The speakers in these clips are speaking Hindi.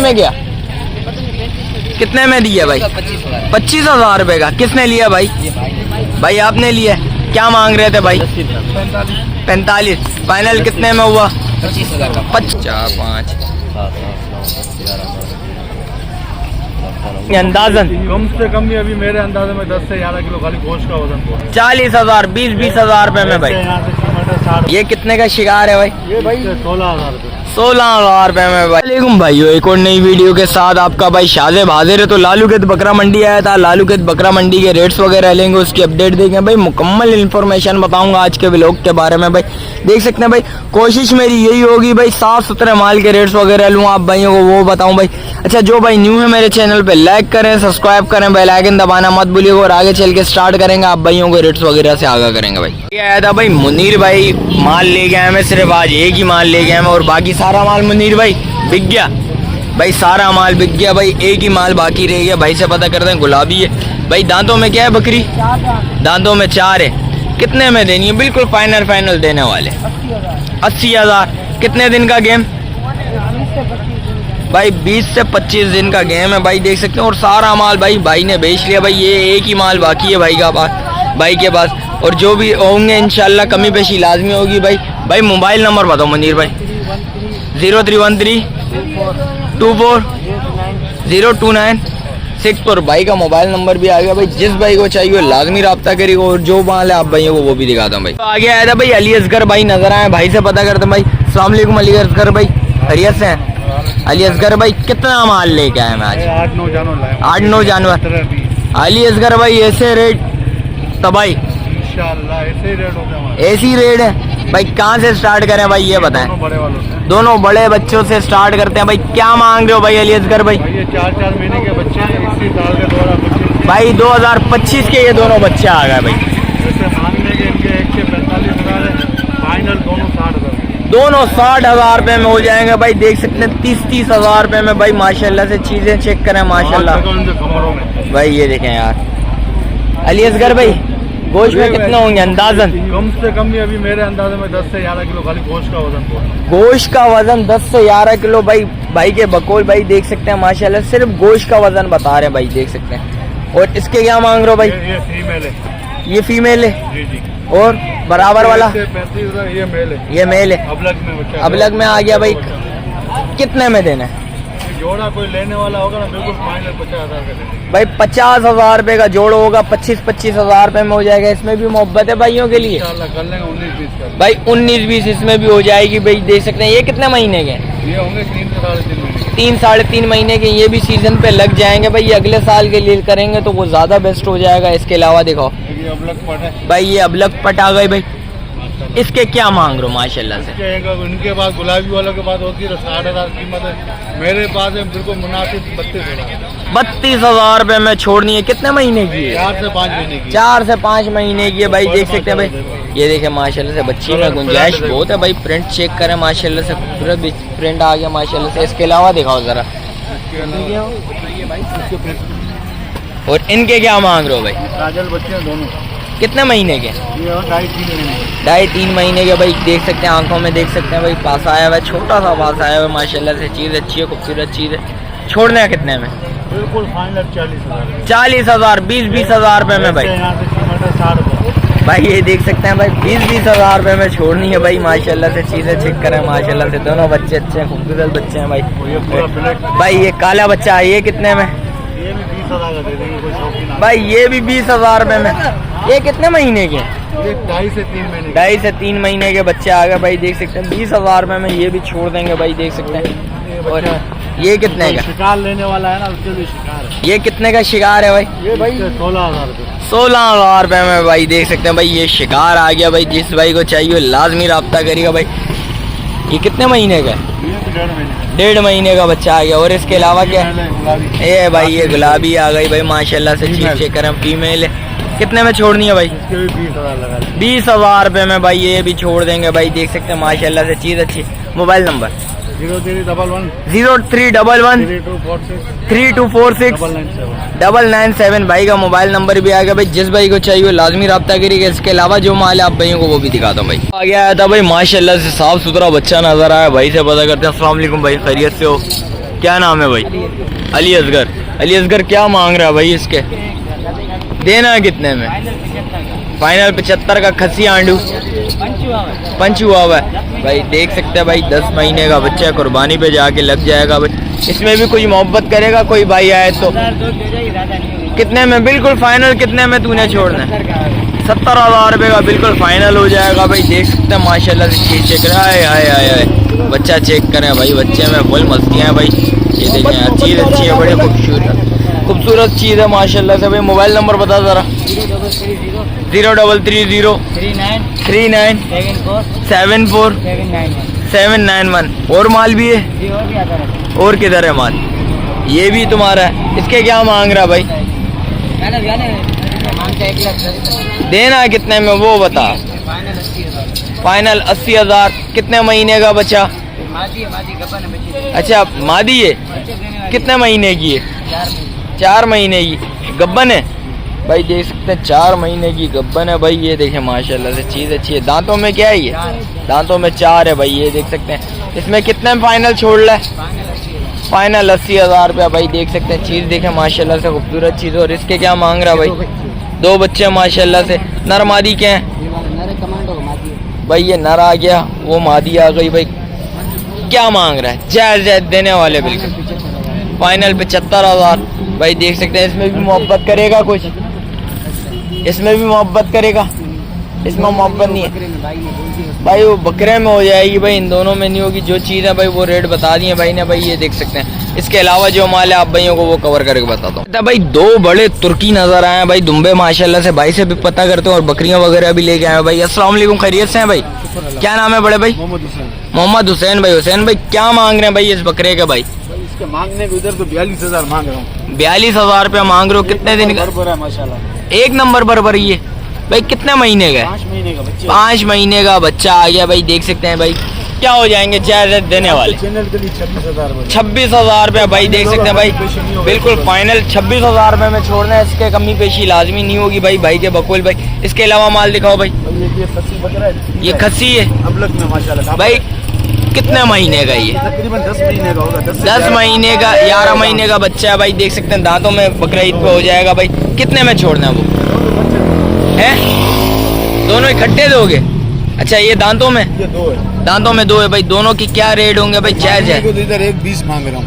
में गया? कितने में दिया भाई? 25,000 रुपए का। किसने लिया भाई? भाई आपने लिया। क्या मांग रहे थे भाई? 45। फाइनल कितने में हुआ? 25,000 का। 4 5 अंदाजन कम से कम भी अभी मेरे अंदाजे में 10 से 11 किलो खाली गोश्त का वजन। 40,000 20,000 रुपए में भाई। ये कितने का शिकार है भाई? ये भाई 16,000 रुपए। 16,000 रुपए में भाई। वालेकुम भाइयों, एक और नई वीडियो के साथ आपका भाई शाज़ेब हाजिर है। तो लालूकेत बकरा मंडी आया था। लालूकेत बकरा मंडी के रेट्स वगैरह लेंगे, उसकी अपडेट देंगे भाई। मुकम्मल इन्फॉर्मेशन बताऊंगा आज के व्लॉग के बारे में भाई। देख सकते हैं भाई, कोशिश मेरी यही होगी भाई साफ सुथरे माल के रेट्स वगैरह लूँ, आप भाइयों को वो बताऊँ भाई। अच्छा, जो भाई न्यू है मेरे चैनल पे लाइक करें, सब्सक्राइब करें, बेल आइकन दबाना मत भूलिएगा। और आगे चल के स्टार्ट करेंगे, आप भाइयों को रेट्स वगैरह से आगाह करेंगे भाई। ये आया था भाई मुनीर भाई, माल ले गया मैं, सिर्फ आज एक ही माल ले गया मैं और बाकी सारा माल मुनीर भाई बिक गया भाई। सारा माल बिक गया भाई, एक ही माल बाकी रह गया। भाई से पता करते हैं। गुलाबी है भाई। दांतों में क्या है बकरी? दांतों में 4 है। कितने में देनी है? बिल्कुल फाइनल देने वाले 80,000। कितने दिन का गेम भाई? 20 से 25 दिन का गेम है भाई। देख सकते हैं। और सारा माल भाई ने बेच लिया भाई। ये एक ही माल बाकी है भाई के पास। और जो भी होंगे इंशाल्लाह कमी पेशी लाजमी होगी भाई। भाई मोबाइल नंबर बताओ मुनीर भाई। 0313 24 02964 भाई का मोबाइल नंबर भी आ गया भाई। जिस भाई को चाहिए लाजमी रब्ता करिएगा। और जो माल है आप भाइयों को वो भी दिखाता हूँ भाई। तो आगे आया था भाई अली असगर भाई, नजर आए भाई से पता करते हैं भाई। अस्सलाम वालेकुम अली असगर भाई, खैरियत से हैं? अली असगर भाई कितना माल लेके आए मैं आज? 8-9 जानवर। अली असगर भाई ऐसे रेट तबाही इंशाल्लाह ऐसे ही रेट होगा। ऐसी रेट है भाई। कहाँ से स्टार्ट करें भाई ये बताएं? दोनों बड़े बच्चों से स्टार्ट करते हैं भाई। क्या मांग रहे हो भाई अली असगर भाई? ये 4-4 महीने के बच्चे हैं, 21 साल के 2025 भाई 2025 के ये दोनों बच्चे आ गए भाई। जैसे मांगने के इनके 1 से 45,000 है, फाइनल दोनों 60,000। दोनों 60,000 रुपए में हो जाएंगे भाई। देख सकते हैं 30,000 रुपए में भाई। माशाल्लाह से चीजें चेक करें माशाल्लाह भाई। ये देखें यार अली असगर भाई, गोश्त में कितने होंगे अंदाजन? कम से कम भी अभी मेरे अंदाजे में 10 से 11 किलो खाली गोश्त का वजन। गोश्त का वजन 10 से 11 किलो भाई के बकौल भाई। देख सकते हैं माशाल्लाह सिर्फ गोश्त का वजन बता रहे हैं भाई। देख सकते हैं। और इसके क्या मांग रहे हो भाई? ये फीमेल है। ये फीमेल है जी। और बराबर वाला 35,000 ये मेल है। ये मेल है। अबलग में आ गया भाई। कितने में देना है? जोड़ा कोई लेने वाला होगा ना बिल्कुल फाइनल 50,000 का देंगे भाई। 50,000 रुपए का जोड़ होगा। 25,000 रुपए में हो जाएगा। इसमें भी मोहब्बत है भाइयों के लिए इंशाल्लाह कर लेंगे। 19-20 का भाई 19-20 इसमें भी हो जाएगी भाई। देख सकते हैं। ये कितने महीने के? ये होंगे 3 से 3.5 महीने। 3-3.5 महीने के। ये भी सीजन पे लग जाएंगे भाई। ये अगले साल के लिए करेंगे तो वो ज्यादा बेस्ट हो जाएगा। इसके अलावा देखो ये अबलग पट है भाई। ये अबलग पट आ गए भाई। इसके क्या मांग रहे हो माशाल्लाह से? उनके पास गुलाबी वालों के पास होती है 60,000 कीमत है। मेरे पास है बिल्कुल मुनासिब 32,000। 32,000 रुपए में छोड़नी है। कितने महीने की है? 4 से 5 महीने की। 4 से 5 महीने की है भाई। देख सकते हैं भाई। ये देखें माशाल्लाह से बच्ची में गुंजाइश बहुत है भाई। प्रिंट चेक करें माशाल्लाह से, खूबसूरत भी प्रिंट आ गया माशाल्लाह से। इसके अलावा दिखाओ जरा। और इनके क्या मांग रहे हो भाई? काजल बच्चे हैं दोनों। कितने महीने के? 2.5-3 महीने के भाई। देख सकते हैं आंखों में, देख सकते हैं भाई। पास आया हुआ है, छोटा सा पास आया हुआ है माशाल्लाह से। चीज़ अच्छी है, खूबसूरत चीज़ है। छोड़ने है कितने में? बिल्कुल फाइनल 40,000। 40,000 20,000 रुपए में भाई। भाई ये देख सकते हैं भाई 20,000 रुपए में छोड़नी है भाई। माशाल्लाह से चीज़ें चेक करें माशाल्लाह से। दोनों बच्चे अच्छे हैं, खूबसूरत बच्चे हैं भाई। भाई ये काला बच्चा है, ये कितने में? ये भी 20,000 का दे देंगे कोई शौकीन भाई। ये भी 20,000 रुपए में। ये कितने महीने के? ये 2.5 से 3 महीने। 2.5 से 3 महीने के बच्चे आ गए भाई। देख सकते हैं 20,000 रुपए में ये भी छोड़ देंगे भाई। देख सकते हैं। और ये कितने का? शिकार लेने वाला है ना, उसके लिए शिकार है। ये कितने का शिकार है भाई? ये भाई 16,000 रुपये। 16,000 रुपए में भाई। देख सकते हैं भाई ये शिकार आ गया भाई। जिस भाई को चाहिए लाजमी रब्ता करिएगा भाई। ये कितने महीने का? 1.5 महीने का बच्चा आ गया। और इसके अलावा क्या? ये भाई ये गुलाबी आ गई भाई माशाल्लाह से। चीज चेक करें, फीमेल है। कितने में छोड़नी है भाई? 20,000 रुपए में भाई। ये भी छोड़ देंगे भाई। देख सकते हैं माशाल्लाह से चीज अच्छी। मोबाइल नंबर 0311 3246 997 भाई का मोबाइल नंबर भी आ गया भाई। जिस भाई को चाहिए लाजमी रब्ता करिएगा। इसके अलावा जो माल है आप भाइयों को वो भी दिखाता हूँ भाई। आ गया आया था भाई माशाल्लाह से साफ सुथरा बच्चा नजर आया। भाई से पता करते हैं। अस्सलाम वालेकुम भाई, खैरियत से हो? क्या नाम है भाई? अली असगर। अली असगर क्या मांग रहा है भाई इसके? देना है कितने में? फाइनल 75 का। खसी आंडू पंच हुआ हुआ है भाई, देख सकते हैं भाई। 10 महीने का बच्चा है, कुर्बानी पे जाके लग जाएगा भाई। इसमें भी कोई मोहब्बत करेगा कोई भाई आए तो? कितने में? बिल्कुल फाइनल कितने में तूने छोड़ना है? 70,000 रुपये का बिल्कुल फाइनल हो जाएगा भाई। देख सकते हैं माशाल्लाह से चीज चेक रहा है। आए बच्चा चेक करें भाई, बच्चे में फुल मस्तियाँ हैं भाई। ये देखें, चीज़ अच्छी है, बड़ी खूबसूरत चीज़ है माशाल्लाह से भाई। मोबाइल नंबर बता ज़रा। 0330 39 74 791। और माल भी है? और किधर है माल? ये भी तुम्हारा है। इसके क्या मांग रहा भाई? देना है कितने में वो बता। फाइनल 80,000। कितने महीने का बच्चा? अच्छा मादी है। कितने महीने की है? 4 महीने की गब्बन है भाई। देख सकते हैं 4 महीने की गब्बन है भाई। ये देखें माशाल्लाह से चीज़ अच्छी है। दांतों में क्या है ये? दांतों में 4 है भाई। ये देख सकते हैं। इसमें कितने में फाइनल छोड़ रहा है? फाइनल 80,000 रुपया भाई। देख सकते हैं चीज़ देखें माशाल्लाह से खूबसूरत चीज़। और इसके क्या मांग रहा भाई? 2 बच्चे माशाल्लाह से। नर मादी क्या है भाई? ये नर आ गया, वो मादी आ गई भाई। क्या मांग रहा है? जायज़ देने वाले बिल्कुल। फाइनल 75,000 भाई। देख सकते हैं इसमें भी मोहब्बत करेगा कुछ? इसमें भी मोहब्बत करेगा? इसमें मोहब्बत नहीं है भाई। वो बकरे में हो जाएगी भाई, इन दोनों में नहीं होगी। जो चीज़ है भाई वो रेट बता दिए भाई ने भाई। ये देख सकते हैं। इसके अलावा जो माल है आप भाइयों को वो कवर करके बताता हूँ भाई। 2 बड़े तुर्की नजर आए हैं भाई, दुम्बे माशाल्लाह से। भाई से भी पता करते हैं और बकरियां वगैरह भी लेके आए हैं भाई। अस्सलाम वालेकुम, खैरियत से हैं भाई? क्या नाम है बड़े भाई? मोहम्मद हुसैन भाई। हुसैन भाई क्या मांग रहे हैं भाई इस बकरे के भाई? इसके मांगने को इधर तो 42,000 मांग रहा हूँ। 42,000 रुपया मांग रहे हो? कितने दिन का? माशाल्लाह एक नंबर बरबर। ये भाई कितने महीने का? 5 महीने का बच्चा। 5 महीने का बच्चा आ गया भाई। देख सकते हैं भाई क्या हो जाएंगे जायज़ देने वाले? चैनल के लिए 26,000 26,000 रुपया भाई। देख सकते हैं भाई बिल्कुल फाइनल 26,000 रुपये में छोड़ना है। इसके कमी पेशी लाजमी नहीं होगी भाई। भाई के बकुल भाई। इसके अलावा माल दिखाओ भाई। ये खस्सी है माशाल्लाह भाई। कितने महीने का ये? तकरीबन 10 महीने का होगा। 10 महीने का 11 महीने का बच्चा है भाई। देख सकते हैं दांतों में बकरा ईद पे हो जाएगा भाई। कितने में छोड़ना है वो है? दोनों इकट्ठे दोगे? अच्छा ये दांतों में? ये 2 है। दांतों में 2 है भाई। दोनों की क्या रेट होंगे भाई? जायज़ है। इधर 1,20 मांग रहा हूँ।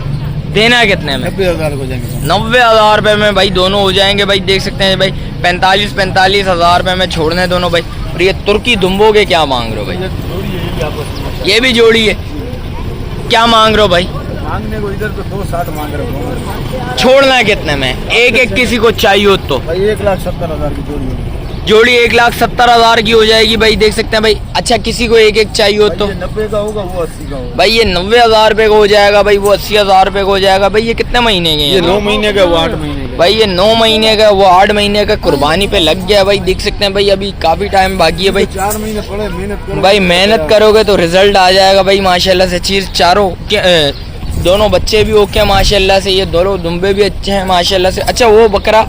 देना है कितने में? 90,000 हो जाएंगे। 90,000 रुपये में भाई दोनों हो जाएंगे भाई। देख सकते हैं भाई 45,000 रुपये में छोड़ने दोनों भाई। और ये तुर्की दुम्बो के क्या मांग रहे हो भाई? ये भी जोड़ी है। क्या मांग रहे हो भाई? मांगने को इधर तो 2,60 मांग रहा हूँ। छोड़ना है कितने में? एक किसी को चाहिए हो तो भाई 1,70,000 की जोड़ी होगी। जोड़ी 1,70,000 की हो जाएगी भाई। देख सकते हैं भाई। अच्छा किसी को एक चाहिए हो तो? 90 का होगा, वो 80 का होगा भाई। ये 90,000 रुपये का हो जाएगा भाई। वो 80,000 रुपये का हो जाएगा भाई। ये कितने महीने के? ये 9 महीने का, वो 8 महीने का भाई। ये 9 महीने का, वो 8 महीने का। कुर्बानी पे लग गया भाई। देख सकते हैं भाई अभी काफी टाइम बाकी है भाई। 4 महीने पड़े मेहनत करो भाई। मेहनत करोगे तो रिजल्ट आ जाएगा भाई माशाल्लाह से। चीज चारों दोनों बच्चे भी ओके माशाल्लाह से। ये दोनों दुम्बे भी अच्छे हैं माशाल्लाह से। अच्छा वो बकरा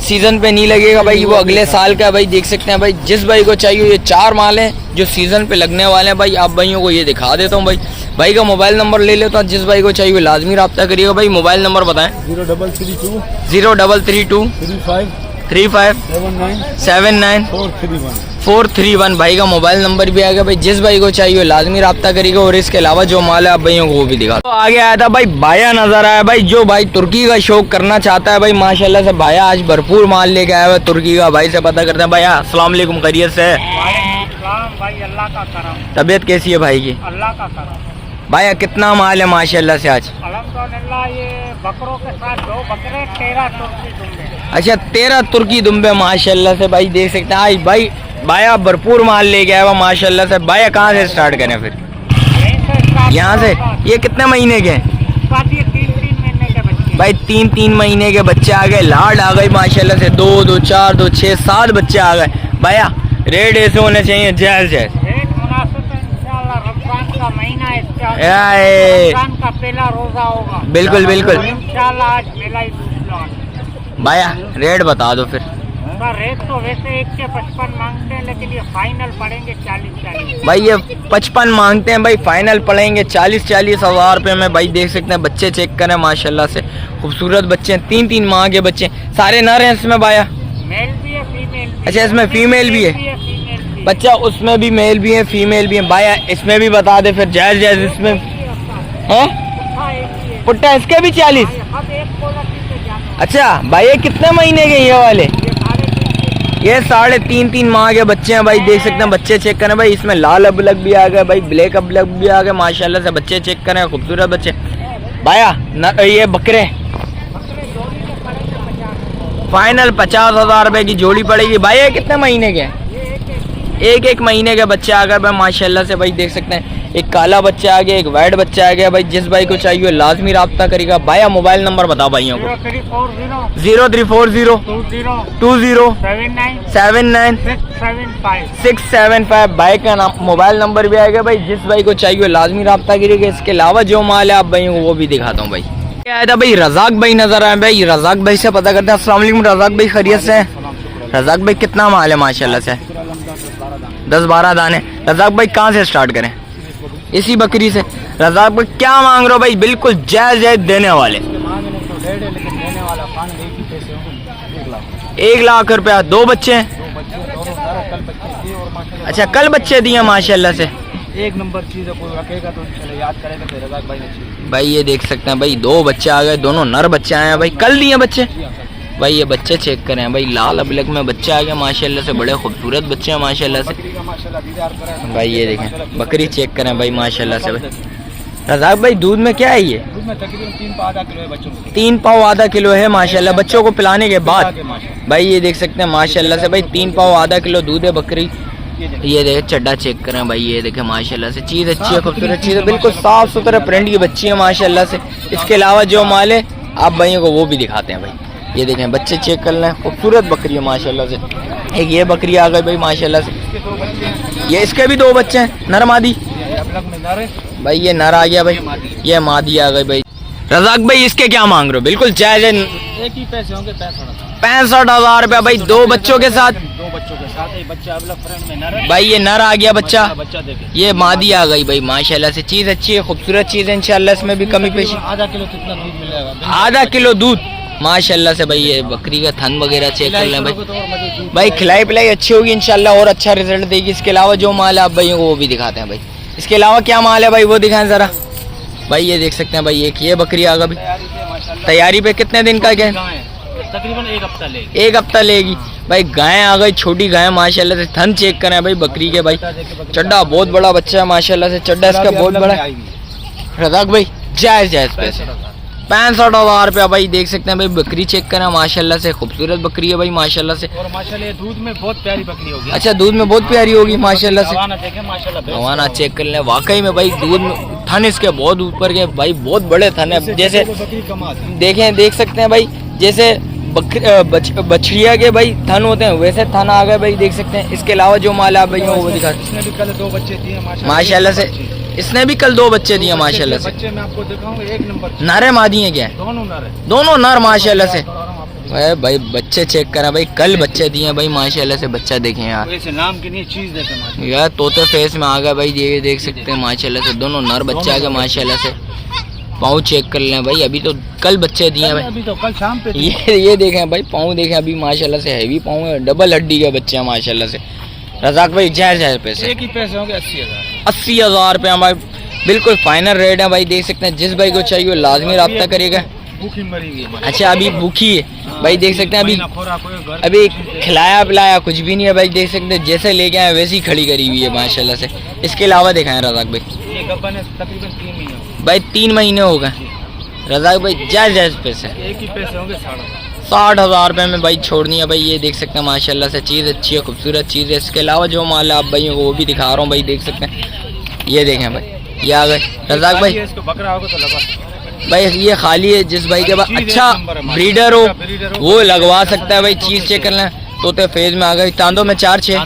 सीजन पे नहीं लगेगा भाई, वो अगले साल का भाई। देख सकते हैं भाई जिस भाई को चाहिए। ये 4 माल हैं जो सीजन पे लगने वाले हैं भाई। आप भाइयों को ये दिखा देता हूँ भाई। भाई का मोबाइल नंबर ले लेता हूँ। जिस भाई को चाहिए लाजमी रब्ता करिएगा भाई। मोबाइल नंबर बताएं। 0332 0332 35 79 431 भाई का मोबाइल नंबर भी आ गया भाई। जिस भाई को चाहिए लाजमी रब्ता करिएगा। और इसके अलावा जो माल है आप भाइयों को वो भी दिखा। तो आगे आया था भाई बाया नजर आया भाई। जो भाई तुर्की का शौक करना चाहता है भाई माशाल्लाह से बाया आज भरपूर माल लेके आया हुआ तुर्की का। भाई से पता करते हैं। भाई अस्सलाम वालेकुम, खैरियत से? भाई अल्लाह का करम। तबीयत कैसी है भाई की? अल्लाह का करम। भाई कितना माल है माशाल्लाह से आज? अल्हम्दुलिल्लाह। ये बकरों के साथ 2 बकरे 13 तुर्की दुम्बे। अच्छा 13 तुर्की दुम्बे माशाल्लाह से भाई। देख सकते हैं आज भाई बाया भरपूर माल लेके आया हुआ माशाल्लाह से। बाया कहाँ से स्टार्ट करें फिर? यहाँ से। ये कितने महीने के हैं? 3 महीने के बच्चे भाई। 3 महीने के बच्चे आ गए। लाड आ गई माशाल्लाह से। 2 2 4 2 6 7 बच्चे आ गए भाया। रेट ऐसे होने चाहिए जायज़। रेट मुनासिब है इंशाअल्लाह। रमजान का महीना है। ए, रमजान का पहला रोजा होगा। बिल्कुल बिल्कुल इंशाअल्लाह आज मेला ही दूसरा। भाया रेट बता दो फिर। इसका रेट तो वैसे 1 के 55 मांगते हैं, लेकिन ये फाइनल पड़ेंगे 40-40। भाई ये 55 मांगते हैं भाई, फाइनल पड़ेंगे 40-40 हज़ार रुपये में। भाई देख सकते हैं, बच्चे चेक करें माशाल्लाह से खूबसूरत बच्चे हैं, 3-3 माह के बच्चे, सारे नर हैं इसमें भाया। मेल भी है, फीमेल भी। अच्छा, इसमें फीमेल भी है, फीमेल भी। बच्चा उसमें भी मेल भी है, फीमेल भी है। भाया इसमें भी बता दे फिर, जायज़ जायज़ इसमें है। हाँ, एक ही है। पुट्टा इसके भी 40। अब एक क्वालिटी से जाना। अच्छा भाई, ये कितने महीने के ये वाले? ये 3.5 ये 3.5 माह के बच्चे हैं भाई। देख सकते हैं, बच्चे चेक करें भाई, इसमें लाल अबलग भी आ गए भाई, ब्लैक अबलग भी आ गए माशाल्लाह से। बच्चे चेक करें, खूबसूरत बच्चे। भाया ये बकरे फाइनल 50,000 रुपए की जोड़ी पड़ेगी। भाई ये कितने महीने के हैं? एक महीने के बच्चे आ गए भाई माशाल्लाह से। भाई देख सकते हैं, एक काला बच्चा आ गया, एक वाइट बच्चा आ गया भाई। जिस भाई को चाहिए लाजमी रब्ता करेगा। भाई मोबाइल नंबर बताओ भाइयों को। 0340 20 79 675। भाई का नाम मोबाइल नंबर भी आएगा भाई। जिस भाई को चाहिए लाजमी रब्ता करिएगा। इसके अलावा जो माल है आप भाई को वो भी दिखाता हूँ भाई। क्या आया था भाई, रजाक भाई नजर आए भाई। रजाक भाई से पता करते हैं। अस्सलाम वालेकुम रजाक भाई, खैरियत से हैं? रजाक भाई कितना माल है माशाल्लाह से? 10-12 दाने। रजाक भाई कहाँ से स्टार्ट करें? इसी बकरी से। रजाक भाई क्या मांग रहे हो भाई? बिल्कुल जायज जायज देने वाले। 1 लाख रुपया। 2 बच्चे हैं? अच्छा, कल बच्चे दिए माशाल्लाह से। एक नंबर चीज है, कोई रखेगा तो चले याद करेगा तो रजाक भाई ने। भाई ये देख सकते हैं भाई, 2 बच्चे आ गए, दोनों नर बच्चे आए हैं भाई, कल दिए बच्चे। भाई ये बच्चे चेक करें भाई, लाल अबलग में बच्चे आ गए माशाल्लाह से, बड़े खूबसूरत बच्चे हैं माशाल्लाह से। भाई ये देखें, बकरी चेक करें भाई माशाल्लाह से। भाई रजाक भाई दूध में क्या है ये? दूध में तकरीबन 3 पाव आधा किलो है बच्चों को। 3 पाव आधा किलो है माशाल्लाह, बच्चों को पिलाने के बाद। भाई ये देख सकते हैं माशाल्लाह से भाई, 3 पाव आधा किलो दूध है बकरी। ये देखे चड्डा चेक करें भाई, ये देखे माशाल्लाह से, चीज़ अच्छी है, खूबसूरत चीज़ है, बिल्कुल साफ सुथरा प्रिंट की बच्ची है माशाल्लाह से। इसके अलावा जो माल है आप भाइयों को वो भी दिखाते हैं भाई। ये देखें, बच्चे चेक कर लें, खूबसूरत बकरी है माशाल्लाह से। एक ये बकरी आ गई भाई माशाल्लाह से। ये इसके भी 2 बच्चे हैं, नर मादी। भाई ये नर आ गया भाई, ये मादी आ गई भाई। रजाक भाई इसके क्या मांग रहे हो? बिल्कुल जायज है। एक ही पैसे होंगे, 65,000 रुपया भाई, 2 बच्चों के साथ। 2 बच्चों के साथ एक बच्चा अगला फ्रेंड में नर है भाई। ये नर आ गया बच्चा, बच्चा देखे। ये मादी आ गई भाई माशाल्लाह से। चीज़ अच्छी है, खूबसूरत चीज़ है इंशाल्लाह। इसमें भी कमी पेशी। आधा किलो कितना दूध मिलेगा? आधा किलो दूध माशाल्लाह से भाई। ये बकरी का थन वगैरह चेक कर लें भाई। भाई खिलाई पिलाई अच्छी होगी इंशाल्लाह और अच्छा रिजल्ट देगी। इसके अलावा जो माल है आप भाइयों को वो भी दिखाते हैं भाई। इसके अलावा क्या माल है भाई वो दिखाएं ज़रा। भाई ये देख सकते हैं भाई, एक ये बकरी आ गई। तैयारी पे कितने दिन का क्या? तकरीबन 1 हफ्ता लेगी। 1 हफ्ता लेगी भाई। गाय आ गई, छोटी गाय माशाल्लाह से। थन चेक करें भाई बकरी के भाई। चड्डा बहुत बड़ा बच्चा है माशाल्लाह से, चड्डा इसका बहुत बड़ा है। रजाक भाई जायज जायज पैसे, 65,000 रुपया भाई। देख सकते हैं भाई, बकरी चेक करें माशाल्लाह से, खूबसूरत बकरी है भाई माशाल्लाह से। और माशाल्लाह दूध में बहुत प्यारी बकरी होगी। अच्छा, दूध में बहुत प्यारी होगी माशाल्लाह से। रवाना देखें माशाल्लाह, रवाना चेक कर लें। वाकई में भाई दूध में थन इसके बहुत ऊपर के भाई, बहुत बड़े थन है। जैसे बकरी कमाल है। देखें, देख सकते हैं भाई, जैसे बछड़िया के भाई थन होते हैं वैसे थन आ गए भाई, देख सकते हैं। इसके अलावा जो माल आप भाई वो दिखा। इसने भी कल 2 बच्चे दिए माशाल्लाह से। इसने भी कल 2 बच्चे दिए माशाल्लाह से। बच्चे मैं आपको दिखाऊंगा, 1 नंबर नर है मादी है क्या? दोनों नर है। दोनों नर माशाल्लाह से। भाई बच्चे चेक करा भाई, कल बच्चे दिए भाई माशाल्लाह से। बच्चा देखें यार, वैसे नाम की नहीं चीज देते माशाल्लाह। यार तोते फेस में आ गया भाई, ये देख सकते हैं माशाल्लाह से। दोनों नर बच्चे आ गए माशाल्लाह से। पाँव चेक कर लें भाई, अभी तो कल बच्चे दिए भाई। अभी तो कल शाम पे ये देखें भाई, पाँव देखें अभी माशाल्लाह से, हैवी पाँव है, डबल हड्डी के बच्चे हैं माशाल्लाह से। रजाक भाई जायज जायज पैसे। एक ही पैसे होंगे 80,000। 80,000 रुपया भाई, बिल्कुल फाइनल रेट है भाई। देख सकते हैं, जिस भाई को चाहिए लाजमी रब्ता करेगा। भूखी मरी हुई है। अच्छा, अभी भूखी है भाई, देख सकते हैं। अभी खिलाया पिलाया कुछ भी नहीं है भाई, देख सकते हैं। जैसे लेके आए वैसी खड़ी करी हुई है माशाल्लाह से। इसके अलावा दिखाएं रजाक भाई। ये गब्बन है, तकरीबन 3 महीने भाई 3 महीने हो गए। रजाक भाई जायज जायज पैसे। एक ही पैसे होंगे 60,000 रुपये में भाई छोड़नी है भाई। ये देख सकते हैं माशाल्लाह से, चीज़ अच्छी है, खूबसूरत चीज़ है। इसके अलावा जो माल है आप भाइयों को वो भी दिखा रहा हूँ भाई, देख सकते हैं। ये देखें भाई, ये आ गए रजाक भाई। इसको बकरा होगा तो लगा भाई ये खाली है, जिस भाई के पास अच्छा ब्रीडर हो वो लगवा सकता है भाई। चीज़ चेक कर लें, तोते फेज में आ गई। दांतों में 4-6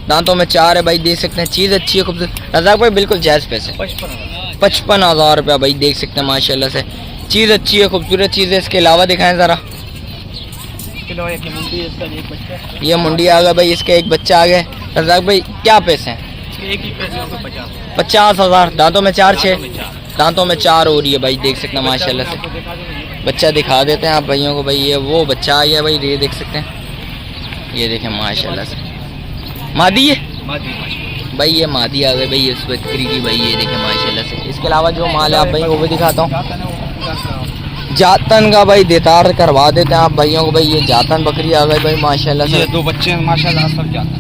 दांतों में 4 है भाई, देख सकते हैं। चीज़ अच्छी है, खूबसूरत। रजाक भाई बिल्कुल जायज़ पैसे। 55,000 रुपया भाई, देख सकते हैं माशाल्लाह से। चीज़ अच्छी है, खूबसूरत चीज़ है। इसके अलावा दिखाएं ज़रा। लो एक मुंडी इसका एक बच्चा। ये मुंडी आ गया भाई, इसके एक बच्चा आ गया। रजाक भाई क्या पैसे हैं? एक ही पैसे होंगे 50। 50,000। दांतों में 4 6 दांतों में 4 हो रही है भाई, देख सकते हैं माशाल्लाह से। बच्चा दिखा देते हैं आप भाइयों को भाई, ये वो बच्चा आ गया भाई, ये देख सकते हैं, ये देखें माशाल्लाह से। मादी है भाई, ये मादी आ गई भाई इस बकरी की भाई, ये देखें माशाल्लाह से। इसके अलावा जो माल है आप भाई वो भी दिखाता हूँ। जातन का भाई देतार करवा देते हैं आप भाइयों को भाई, ये जातन बकरी आ गई भाई माशाल्लाह से। 2 बच्चे माशाल्लाह असल जातन,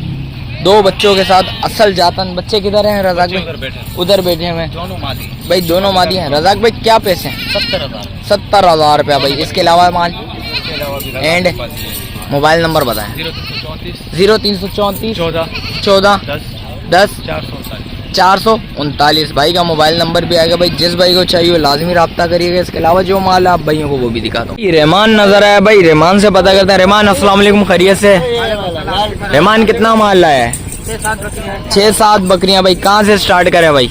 2 बच्चों के साथ असल जातन। बच्चे किधर हैं रजाक भाई? उधर बैठे हुए दोनों मादी भाई, दोनों मादी हैं। रजाक भाई क्या पैसे हैं? 70,000 रुपया भाई। इसके अलावा माल एंड मोबाइल नंबर बताएं। 0334 14 10 439 भाई का मोबाइल नंबर भी आएगा भाई, जिस भाई को चाहिए वो लाजमी रब्ता करिएगा। इसके अलावा जो माल है आप भाइयों को वो भी दिखाता हूँ। रहमान नजर आया भाई, रहमान से पता करते हैं। रहमान अस्सलाम वालेकुम, खैरियत से? रहमान कितना माल लाया है? 6-7 बकरियां भाई। कहाँ से स्टार्ट करें भाई?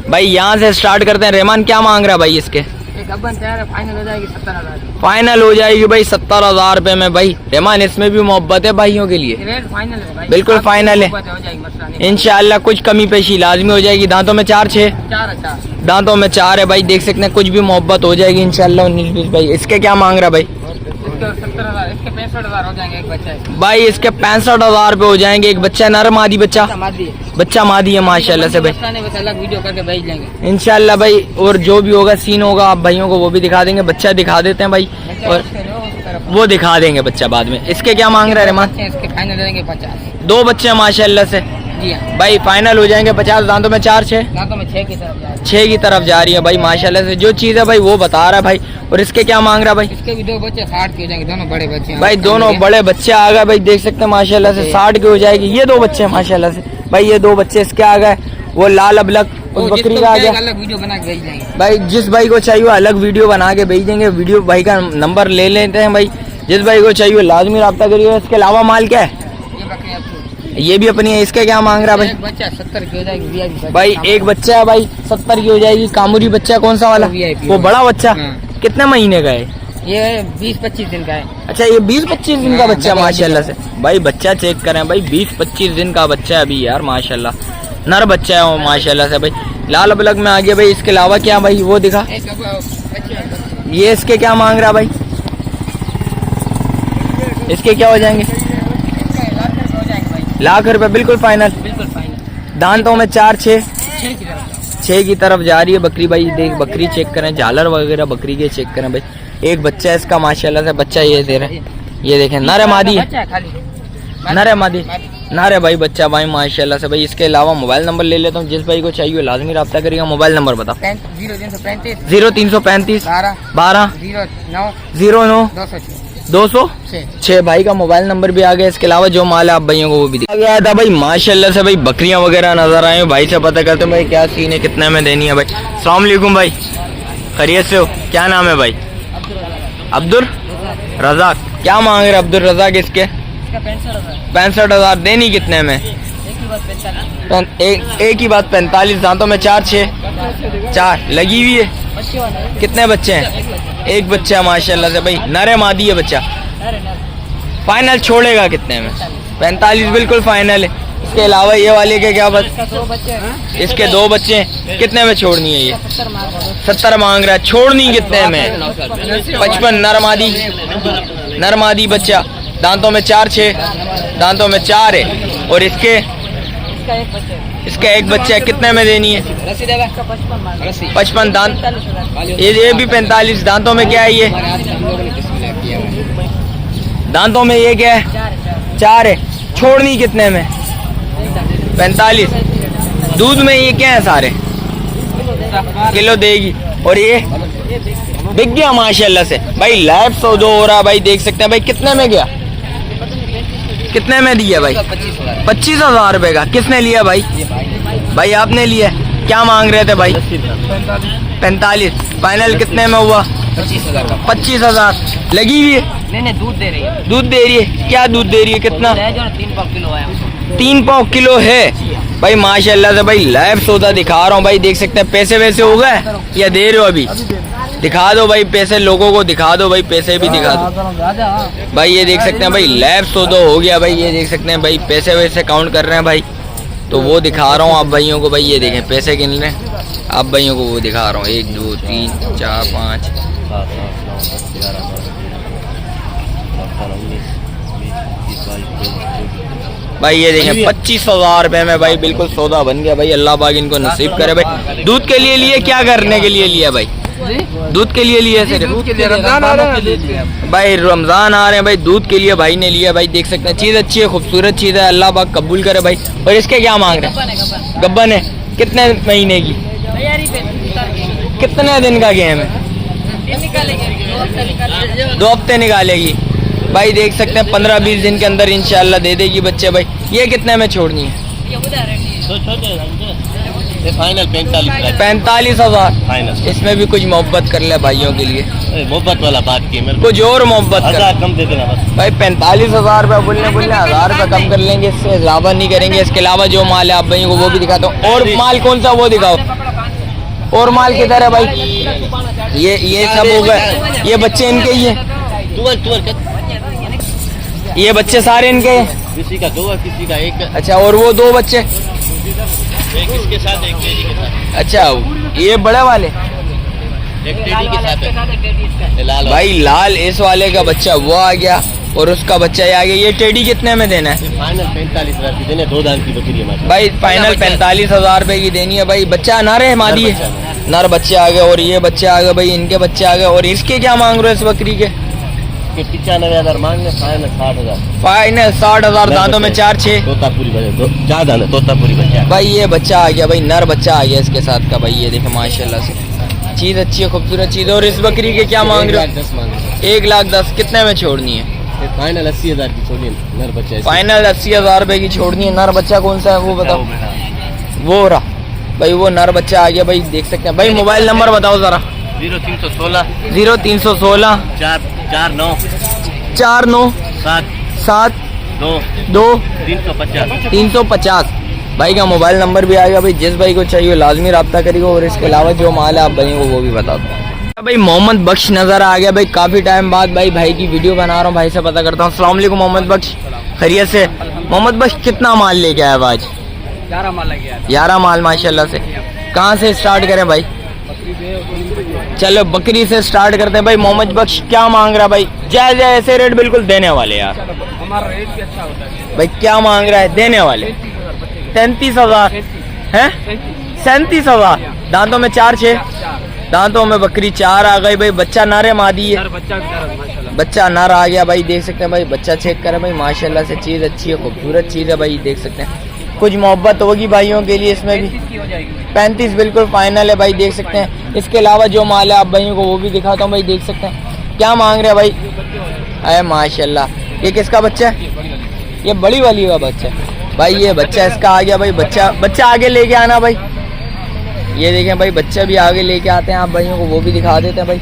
भाई यहाँ से स्टार्ट करते हैं। रहमान क्या मांग रहा है भाई इसके? फाइनल हो जाएगी 70,000। फाइनल हो जाएगी भाई 70,000 रुपए में भाई। रहमान इसमें भी मोहब्बत है भाइयों के लिए? फाइनल है भाई, बिल्कुल फाइनल है। इंशाल्लाह कुछ कमी पेशी लाजमी हो जाएगी। दांतों में 4 6 दांतों में 4 है भाई, देख सकते हैं, कुछ भी मोहब्बत हो जाएगी इंशाल्लाह 19-20 भाई। इसके क्या मांग रहा भाई? 70,000, इसके 65,000 हो जाएंगे एक बच्चा भाई इसके 65,000 रुपए हो जाएंगे। एक बच्चा नर मादी बच्चा? बच्चा मादी है माशाल्लाह से भाई। अलग वीडियो करके भेज देंगे इंशाल्लाह भाई, और जो भी होगा सीन होगा आप भाइयों को वो भी दिखा देंगे। बच्चा दिखा देते हैं भाई, और वो दिखा देंगे बच्चा बाद में। इसके क्या मांग रहा है रहमान? इसके फाइनल हो जाएंगे 50। 2 बच्चे हैं माशाल्लाह से जी हाँ भाई, फाइनल हो जाएंगे 50। दांतों में 4 6 दांतों में 6 की तरफ जा रही 6 की तरफ जा रही है भाई माशाल्लाह से। जो चीज़ है भाई वो बता रहा है भाई। और इसके क्या मांग रहा है भाई? इसके भी 2 बच्चे 60 के हो जाएंगे, दोनों बड़े बच्चे हैं भाई दोनों बड़े बच्चे आ गए भाई, देख सकते हैं माशाल्लाह से। 60 के हो जाएगी। ये 2 बच्चे हैं माशाल्लाह से भाई, ये 2 बच्चे इसके आ गए। वो लाल अबलक उस बकरी का आ गया। अलग वीडियो बना के भेज देंगे भाई, जिस भाई को चाहिए अलग वीडियो बना के भेज देंगे। वीडियो भाई का नंबर ले लेते हैं भाई, जिस भाई को चाहिए लाजमी रब्ता करिए। इसके अलावा माल क्या है? ये बकरी आपको ये भी अपनी है। इसका क्या मांग रहा है भाई? एक बच्चा 70 की हो जाएगी VIP भाई एक बच्चा है भाई 70 की हो जाएगी। कामुरी बच्चा कौन सा वाला? VIP वो बड़ा बच्चा हाँ। कितने महीने का है? ये 20-25 दिन का है। अच्छा, ये 20-25 दिन का बच्चा माशाल्लाह से भाई। बच्चा चेक करें भाई, 20-25 दिन का बच्चा है अभी यार माशाल्लाह। नर बच्चा है वो माशाल्लाह से भाई। लाल बलग में आ गया भाई। इसके अलावा क्या भाई वो दिखा? ये इसके क्या मांग रहा भाई? इसके क्या हो जाएंगे? लाख रुपए बिल्कुल फाइनल। बिल्कुल फाइनल। दांतों में 4 6 6 की तरफ जा रही है बकरी भाई। देख बकरी चेक करें, झालर वगैरह बकरी के चेक करें भाई। एक बच्चा है इसका माशाल्लाह से। बच्चा ये दे रहे, ये देखें, नर है मादी है? नर है मादी? नर है भाई बच्चा भाई माशाल्लाह से भाई। इसके अलावा मोबाइल नंबर ले लेता हूँ, जिस भाई को चाहिए लाजमी रब्ता करिएगा। मोबाइल नंबर बताओ। 0335 12 09 206 भाई का मोबाइल नंबर भी आ गया। इसके अलावा जो माल है आप भाइयों को वो भी आ गया था भाई माशाल्लाह से भाई। बकरियां वगैरह नजर आए भाई से पता करते हैं भाई क्या सीन है, कितने में देनी है भाई। अस्सलाम वालेकुम भाई, खैरियत से हो? क्या नाम है भाई? अब्दुल रजाक। क्या मांग रहे अब्दुल रजाक? इसके 65,000। देनी कितने में? एक ही बात 45। दांतों में 4 6 लगी हुई है। कितने बच्चे हैं? एक बच्चा है माशाल्लाह से भाई। नर है मादी है बच्चा? फाइनल छोड़ेगा कितने में? 45 बिल्कुल फाइनल है। इसके अलावा ये वाले के क्या बात? इसके 2 बच्चे हैं। कितने में छोड़नी है? ये 70 मांग रहा है। छोड़नी कितने में? 55। नर मादी बच्चा। दांतों में 4 6 दांतों में 4 है। और इसका एक बच्चा है। कितने में देनी है? 55 दांत। ये भी 45। दांतों में क्या है ये? दांतों में ये क्या है? 4 है। छोड़नी कितने में? 45। दूध में ये क्या है? सारे किलो देगी। और ये बिक गया माशाल्लाह से भाई। लाइव सौदा हो रहा भाई, देख सकते हैं भाई। कितने में गया? कितने में दिया भाई? 25,000 रुपए का। किसने लिया भाई? भाई आपने लिया। क्या मांग रहे थे भाई? 45। फाइनल कितने में हुआ? 25,000। लगी हुई है? नहीं दूध दे रही है। दूध दे रही है? क्या दूध दे रही है? कितना? 3 पाव किलो है। 3 पाव किलो है भाई माशाल्लाह से भाई। लाइव सौदा दिखा रहा हूँ भाई, देख सकते हैं। पैसे वैसे हो गए या दे रहे हो अभी? दिखा दो भाई पैसे, लोगों को दिखा दो भाई, पैसे भी दिखा दो भाई। ये देख सकते हैं भाई लैब 102 हो गया भाई। ये देख सकते हैं भाई पैसे वैसे काउंट कर रहे हैं भाई, तो वो दिखा रहा हूँ आप भाइयों को भाई। ये देखें पैसे गिन रहे हैं आप भाइयों को, वो दिखा रहा हूँ 1 2 3 4 5 भाई। ये देखें 25,000 रुपए में भाई बिल्कुल सौदा बन गया भाई। अल्लाह पाक इनको नसीब करे भाई। दूध के लिए लिए, क्या करने के लिए लिया भाई? दूध के लिए लिया सिर्फ रमजान आ रहा है भाई, रमजान आ रहे हैं भाई, दूध के लिए भाई ने लिया भाई। देख सकते हैं चीज़ अच्छी है, खूबसूरत चीज़ है, अल्लाह पाक कबूल करे भाई। और इसके क्या मांग रहे हैं? गब्बन है, कितने महीने की, कितने दिन का गेम है? 2 हफ्ते निकालेगी भाई। देख सकते हैं 15-20 दिन के अंदर इंशाल्लाह दे देगी बच्चे भाई। ये कितने में छोड़नी है? Final 45,000 final. इसमें भी कुछ मोहब्बत कर ले भाइयों के लिए, मोहब्बत वाला बात की मेरे कुछ और मोहब्बत कर कम दे देना बस भाई। 45,000 रुपये बोलने 1,000 रुपये कम कर लेंगे, इससे इजाफा नहीं करेंगे। इसके अलावा जो माल है आप भाइयों को वो भी दिखाता हूँ। और माल कौन सा वो दिखाओ, और माल किधर है भाई? ये सब हो गए, ये बच्चे इनके ही है, ये बच्चे सारे इनके हैं। किसी का 2 किसी का 1। अच्छा, और वो 2 बच्चे, एक इसके साथ एक टेडी के साथ। अच्छा ये बड़े वाले, एक टेडी के साथ है लाल भाई लाल इस वाले का बच्चा वो आ गया और उसका बच्चा ये आ गया। ये टेडी कितने में देना है? फाइनल 45,000 की देने, 2 दान की बकरी है भाई। फाइनल 45,000 रुपए की देनी है भाई। बच्चा नर है मादी है? नर बच्चे आ गए और ये बच्चे आ गए भाई, इनके बच्चे आ गए। और इसके क्या मांग रहे हो इस बकरी के? 95,000 मांग ले, फाइनल 60,000। फाइनल 60,000। दांतों में 4-6 तोतापुरी बच्चा, ज्यादा ना तोतापुरी बच्चा भाई। ये बच्चा आ गया भाई, नर बच्चा आ गया इसके साथ का भाई। ये देखे माशाल्लाह से चीज अच्छी है, खूबसूरत चीज। और इस बकरी के क्या मांग रहे हो? 1,10,000 मांग रहे। 1,10,000 कितने में छोड़नी है? फाइनल 80,000 की छोड़नी नर बच्चा। फाइनल 80,000 रुपए की छोड़नी है। नर बच्चा कौन सा है वो बताओ? वो रहा भाई, वो नर बच्चा आ गया भाई। देख सकते हैं भाई। मोबाइल नंबर बताओ जरा। 0316 0316 49 49 7 2 2 350 350 भाई का मोबाइल नंबर भी आएगा भाई। जिस भाई को चाहिए लाजमी रब्ता करेगा। और इसके अलावा जो माल है आप भाई को वो भी बता दो भाई। मोहम्मद बख्श नजर आ गया भाई, काफी टाइम बाद भाई की वीडियो बना रहा हूँ। भाई से पता करता हूँ। अस्सलाम वालेकुम मोहम्मद बख्श, खैरियत से? मोहम्मद बख्श कितना माल लेके आया आज? 11 माल लग गया। 11 माल माशाल्लाह से। कहाँ से स्टार्ट करें भाई? चलो बकरी से स्टार्ट करते हैं भाई। मोहम्मद बख्श क्या मांग रहा है भाई? जायज ऐसे रेट बिल्कुल देने वाले यार। हमारा रेट भी अच्छा होता है भाई क्या मांग रहा है देने वाले? 33,000 है? 37,000। दांतों में 4-6 दांतों में बकरी 4 आ गई भाई। बच्चा नारे मादी है, बच्चा नारा आ गया भाई। देख सकते हैं भाई, बच्चा चेक करें भाई माशाल्लाह से। चीज़ अच्छी है, खूबसूरत चीज़ है भाई। देख सकते हैं कुछ मोहब्बत होगी भाइयों के लिए इसमें भी। 35 बिल्कुल फाइनल है भाई। देख सकते हैं। इसके अलावा जो माल है आप भाइयों को वो भी दिखाता हूँ भाई। देख सकते हैं क्या मांग रहे हैं भाई? अरे माशाल्लाह। ये किसका बच्चा है? ये बड़ी वाली का बच्चा भाई। ये बच्चा इसका आ गया भाई। बच्चा आगे लेके आना भाई। ये देखें भाई, बच्चा भी आगे लेके आते हैं आप भाइयों को वो भी दिखा देते हैं भाई।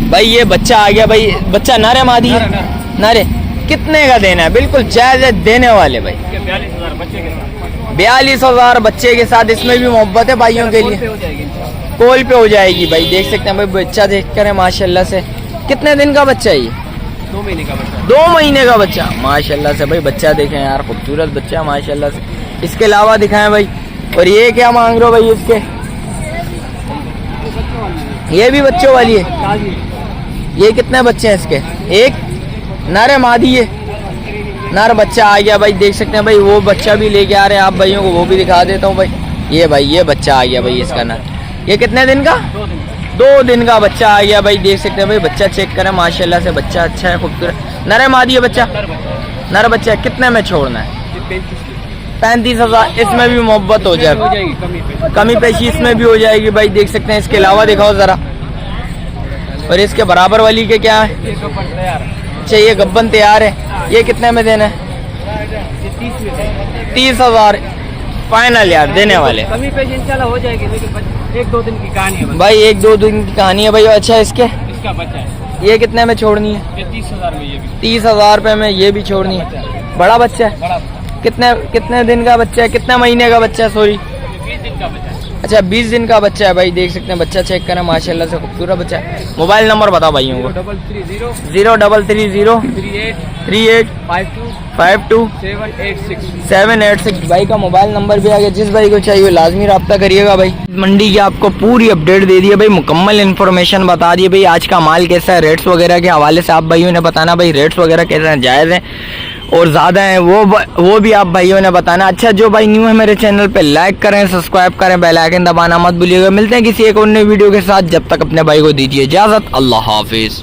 भाई ये बच्चा आ गया भाई। बच्चा नारे मादी है? नारे कितने का देना है? बिल्कुल जायज देने वाले भाई। 42,000 बच्चे के साथ। इसमें भी मोहब्बत है भाइयों के लिए। कोल पे हो जाएगी भाई। देख सकते हैं भाई, बच्चा देख कर माशाल्लाह से। कितने दिन का बच्चा है ये? 2 महीने का बच्चा। 2 महीने का बच्चा माशाल्लाह से भाई। बच्चा देखें यार, खूबसूरत बच्चा है माशाल्लाह से। इसके अलावा दिखाएं भाई। और ये क्या मांग रहे हो भाई इसके? ये भी बच्चों वाली है। ये कितने बच्चे हैं इसके? 1 नर मादी है। नर बच्चा आ गया भाई। देख सकते हैं भाई, वो बच्चा भी लेके आ रहे हैं आप भाइयों को वो भी दिखा देता हूँ भाई। ये भाई ये बच्चा आ गया भाई इसका नर। ये कितने दिन का? 2 दिन का बच्चा आ गया भाई। देख सकते हैं भाई, बच्चा चेक करें माशाल्लाह से। बच्चा अच्छा है, खूबसूरत। नर मादी है बच्चा? नर बच्चा। कितने में छोड़ना है? 35,000। इसमें भी मोहब्बत हो जाएगी, कमी पेशी इसमें भी हो जाएगी भाई। देख सकते हैं। इसके अलावा दिखाओ जरा। और इसके बराबर वाली के क्या है? अच्छा ये गब्बन तैयार है। ये कितने में देना है? 30,000 फाइनल यार देने वाले। कमी पेशी इंशाल्लाह हो जाएगी, लेकिन 1-2 दिन की कहानी है भाई। 1-2 दिन की कहानी है भाई। अच्छा इसके इसका बच्चा है। ये कितने में छोड़नी है? ये 30,000 में। ये भी 30,000 रुपए में ये भी छोड़नी है। बड़ा बच्चा है? बड़ा कितने दिन का बच्चा है? कितने महीने का बच्चा है? सॉरी 20 दिन का बच्चा है। अच्छा 20 दिन का बच्चा है भाई, देख सकते हैं बच्चा चेक करें, माशाल्लाह से खूबसूरत बच्चा है। मोबाइल नंबर बताओ भाइयों को। 0330786 भाई का मोबाइल नंबर भी आ गया। जिस भाई को चाहिए लाजमी रब्ता करिएगा भाई। मंडी की आपको पूरी अपडेट दे दी है भाई, मुकम्मल इन्फॉर्मेशन बता दी है भाई। आज का माल कैसा है, रेट्स वगैरह के हवाले से आप भाइयों ने बताना भाई, रेट्स वगैरह कैसे हैं, जायज़ हैं और ज़्यादा हैं वो भी आप भाइयों ने बताना। अच्छा जो भाई न्यू है मेरे चैनल पे लाइक करें, सब्सक्राइब करें, बेल आइकन दबाना मत भूलिएगा। मिलते हैं किसी एक और नई वीडियो के साथ, जब तक अपने भाई को दीजिए इजाज़त। अल्लाह हाफिज़।